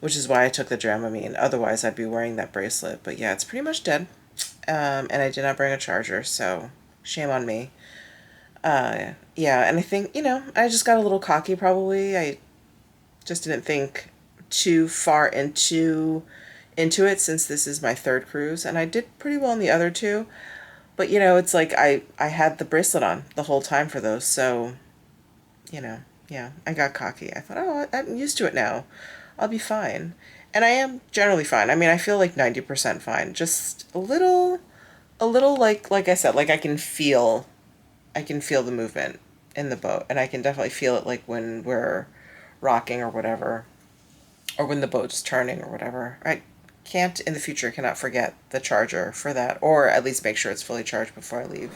which is why I took the Dramamine. Otherwise, I'd be wearing that bracelet. But yeah, it's pretty much dead. And I did not bring a charger, so shame on me. Yeah, and I think, I just got a little cocky probably. I just didn't think too far into it since this is my third cruise, and I did pretty well in the other two, but it's like I had the bracelet on the whole time for those, so yeah, I got cocky. I thought, oh, I'm used to it now, I'll be fine. And I am generally fine. I mean, I feel like 90% fine, just a little like I said, like I can feel the movement in the boat, and I can definitely feel it like when we're rocking or whatever, or when the boat's turning or whatever. I cannot forget the charger for that, or at least make sure it's fully charged before I leave.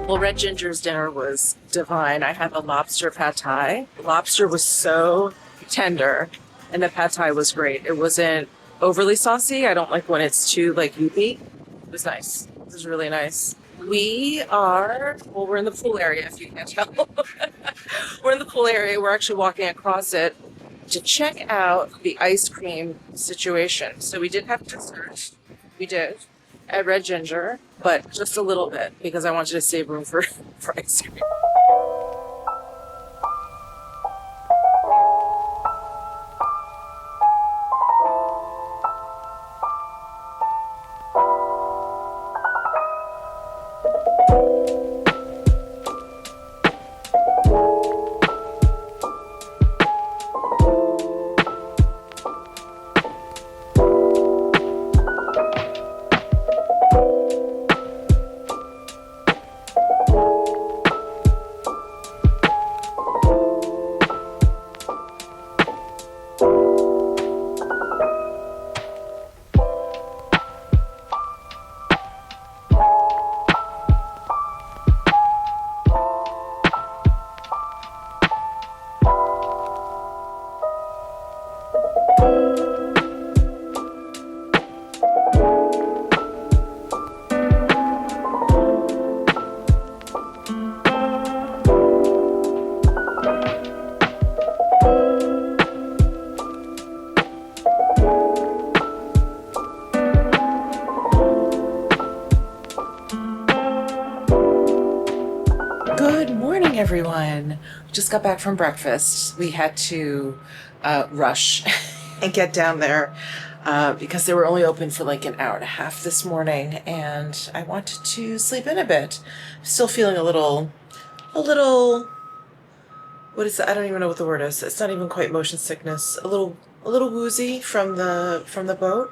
Well, Red Ginger's dinner was divine. I had a lobster pad thai. Lobster was so tender, and the pad thai was great. It wasn't overly saucy. I don't like when it's too youpy. It was nice. It was really nice. We're in the pool area, if you can't tell. We're in the pool area. We're actually walking across it to check out the ice cream situation. So we did have dessert. We did. At Red Ginger, but just a little bit because I wanted to save room for ice cream. Everyone, we just got back from breakfast. We had to rush and get down there because they were only open for like an hour and a half this morning, and I wanted to sleep in a bit. Still feeling a little, what is that? I don't even know what the word is. It's not even quite motion sickness. A little woozy from the boat,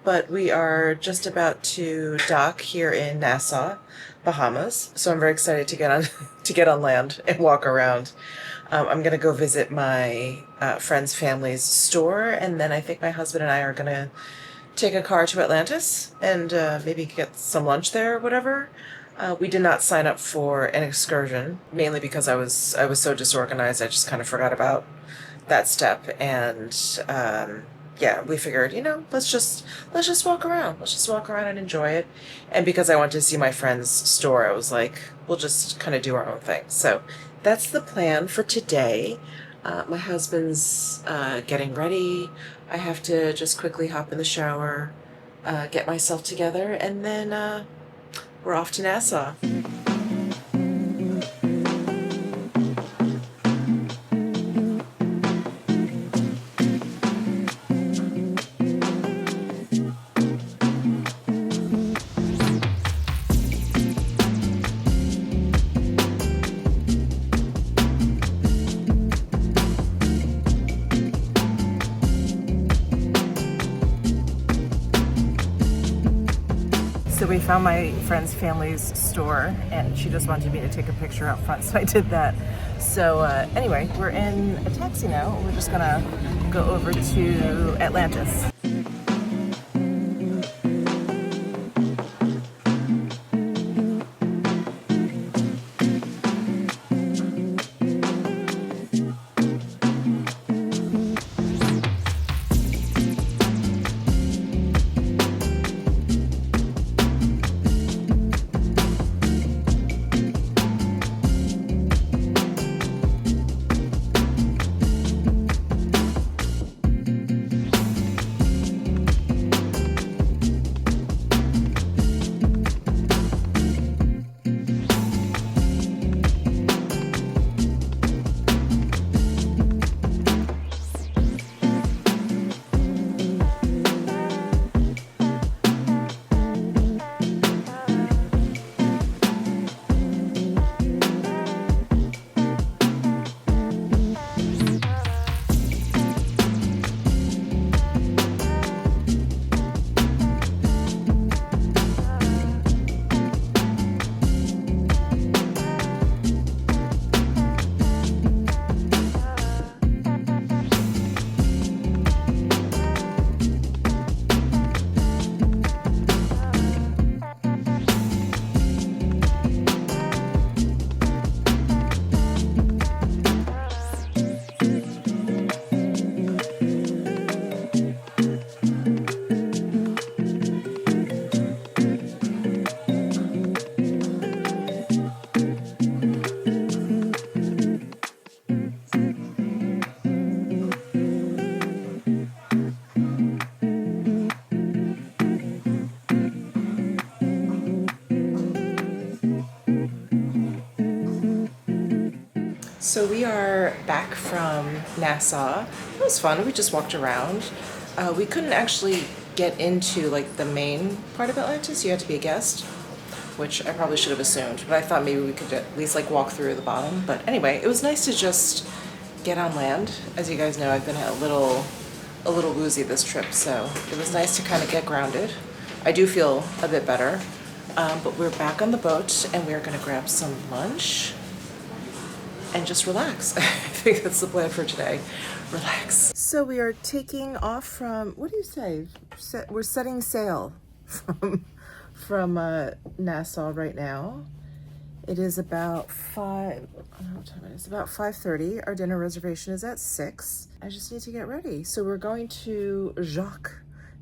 but we are just about to dock here in Nassau, Bahamas. So I'm very excited to get on land and walk around. I'm gonna go visit my friend's family's store, and then I think my husband and I are gonna take a car to Atlantis and maybe get some lunch there or whatever. We did not sign up for an excursion, mainly because I was so disorganized. I just kind of forgot about that step, and yeah, we figured, let's just walk around. Let's just walk around and enjoy it. And because I wanted to see my friend's store, I was like, we'll just kind of do our own thing. So that's the plan for today. My husband's getting ready. I have to just quickly hop in the shower, get myself together, and then we're off to Nassau. So we found my friend's family's store, and she just wanted me to take a picture out front, so I did that. So anyway, we're in a taxi now. We're just gonna go over to Atlantis. So we are back from Nassau. It was fun. We just walked around. We couldn't actually get into like the main part of Atlantis. You had to be a guest. which I probably should have assumed, but I thought maybe we could at least like walk through the bottom. But anyway, it was nice to just get on land. As you guys know, I've been a little woozy this trip, so it was nice to kind of get grounded. I do feel a bit better, but we're back on the boat and we're gonna grab some lunch and just relax. I think that's the plan for today. Relax. So we are taking off from, what do you say? We're setting sail from Nassau right now. It is about I don't know what time it is. About 5:30. Our dinner reservation is at 6. I just need to get ready. So we're going to Jacques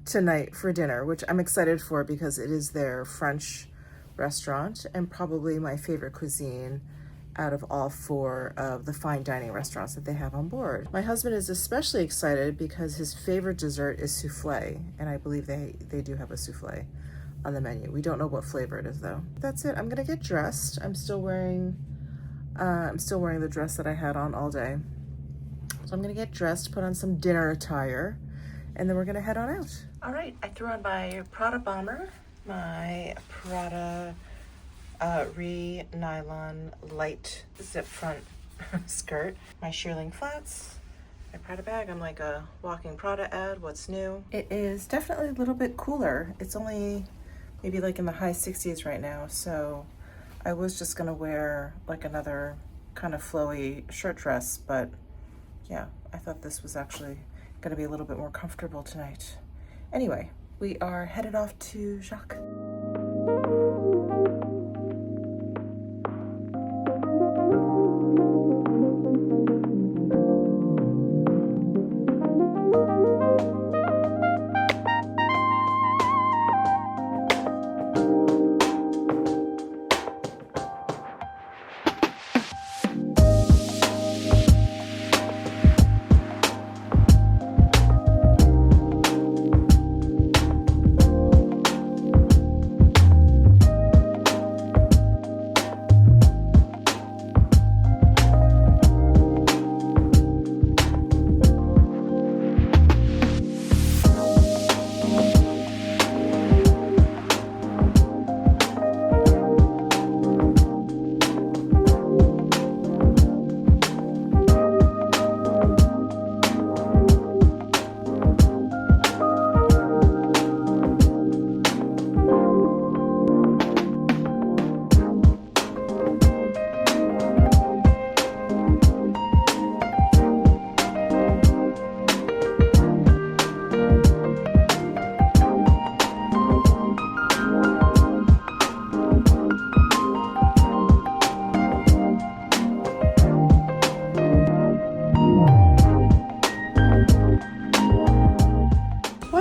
tonight for dinner, which I'm excited for because it is their French restaurant and probably my favorite cuisine out of all 4 of the fine dining restaurants that they have on board. My husband is especially excited because his favorite dessert is souffle, and I believe they do have a souffle on the menu. We don't know what flavor it is though. That's it. I'm gonna get dressed. I'm still wearing the dress that I had on all day. So I'm gonna get dressed, put on some dinner attire, and then we're gonna head on out. All right, I threw on my Prada bomber, my Prada nylon light zip front skirt, my shearling flats, my Prada bag. I'm like a walking Prada ad. What's new? It is definitely a little bit cooler. It's only maybe like in the high 60s right now, so I was just gonna wear like another kind of flowy shirt dress, but yeah, I thought this was actually gonna be a little bit more comfortable tonight. Anyway, we are headed off to Jacques.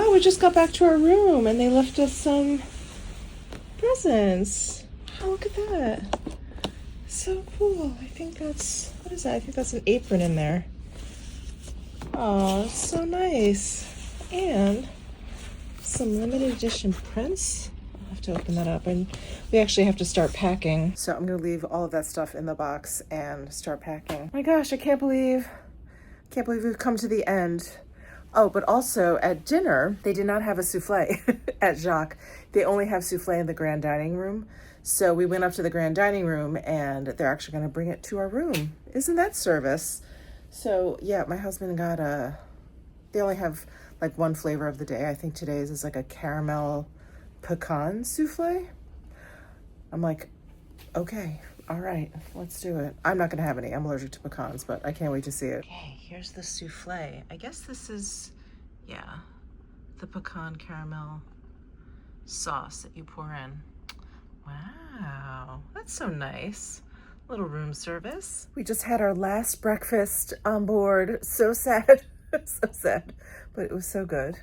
We just got back to our room and they left us some presents. Oh, look at that. So cool. I think that's, what is that? I think that's an apron in there. Oh, so nice. And some limited edition prints. I'll have to open that up, and we actually have to start packing. So I'm gonna leave all of that stuff in the box and start packing. My gosh, I can't believe we've come to the end. Oh, but also at dinner, they did not have a souffle at Jacques. They only have souffle in the grand dining room. So we went up to the grand dining room and they're actually gonna bring it to our room. Isn't that service? So yeah, my husband got they only have like one flavor of the day. I think today's is like a caramel pecan souffle. I'm like, okay, all right, let's do it. I'm not gonna have any. I'm allergic to pecans, but I can't wait to see it. Okay, here's the souffle. I guess this is, yeah, the pecan caramel sauce that you pour in. Wow, that's so nice. Little room service. We just had our last breakfast on board. So sad, so sad, but it was so good.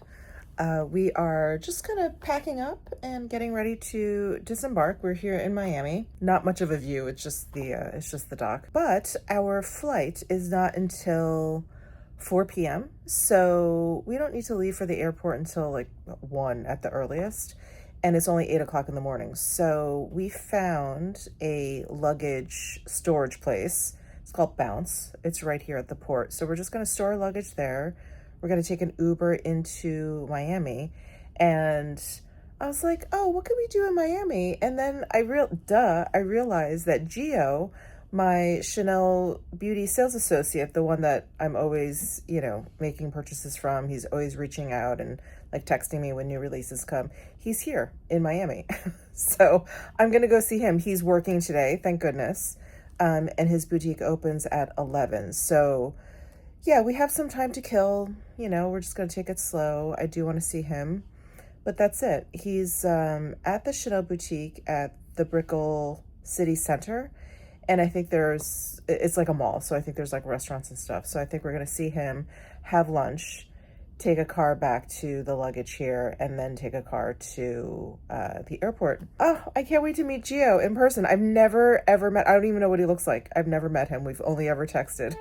We are just kind of packing up and getting ready to disembark. We're here in Miami. Not much of a view. It's just the dock. But our flight is not until 4 p.m. So we don't need to leave for the airport until like 1 at the earliest. And it's only 8 o'clock in the morning. So we found a luggage storage place. It's called Bounce. It's right here at the port. So we're just going to store our luggage there. We're going to take an Uber into Miami. And I was like, oh, what could we do in Miami? And then I realized that Gio, my Chanel beauty sales associate, the one that I'm always, making purchases from, he's always reaching out and like texting me when new releases come. He's here in Miami. So I'm going to go see him. He's working today, thank goodness. And his boutique opens at 11. So yeah, we have some time to kill. We're just going to take it slow. I do want to see him. But that's it. He's at the Chanel boutique at the Brickell City Center. And I think it's like a mall. So I think there's like restaurants and stuff. So I think we're going to see him, have lunch, take a car back to the luggage here, and then take a car to the airport. Oh, I can't wait to meet Gio in person. I've never, ever met, I don't even know what he looks like. I've never met him. We've only ever texted.